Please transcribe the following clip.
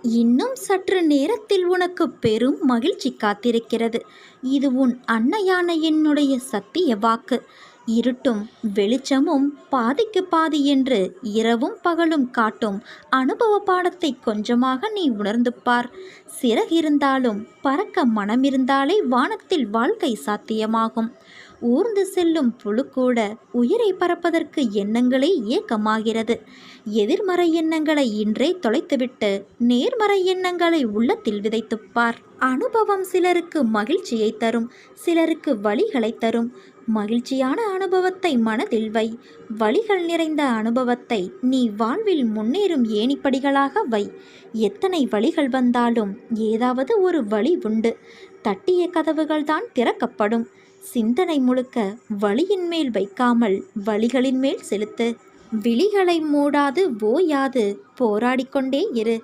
இன்னும் சற்று நேரத்தில் உனக்கு பெரும் மகிழ்ச்சி காத்திருக்கிறது. இது உன் அன்னையான என்னுடைய சத்திய வாக்கு. இருட்டும் வெளிச்சமும் பாதிக்கு பாதி என்று இரவும் பகலும் காட்டும் அனுபவ பாடத்தை கொஞ்சமாக நீ உணர்ந்து பார். சிறகிருந்தாலும் பறக்க மனமிருந்தாலே வானத்தில் வாழ்க்கை சாத்தியமாகும். ஊர்ந்து செல்லும் புழு கூட உயிரை பறப்பதற்கு எண்ணங்களே ஏக்கமாகிறது. எதிர்மறை எண்ணங்களை இன்றே தொலைத்துவிட்டு நேர்மறை எண்ணங்களை உள்ளத்தில் விதைத்துப்பார். அனுபவம் சிலருக்கு மகிழ்ச்சியை தரும், சிலருக்கு வழிகளை தரும். மகிழ்ச்சியான அனுபவத்தை மனதில் வை. வழிகள் நிறைந்த அனுபவத்தை நீ வாழ்வில் முன்னேறும் ஏணிப்படிகளாக வை. எத்தனை வழிகள் வந்தாலும் ஏதாவது ஒரு வழி உண்டு. தட்டிய கதவுகள்தான் திறக்கப்படும். சிந்தனை முழுக்க வழியின் மேல் வைக்காமல் வழிகளின் மேல் செலுத்து. விழிகளை மூடாது ஓயாது போராடிக்கொண்டே இரு.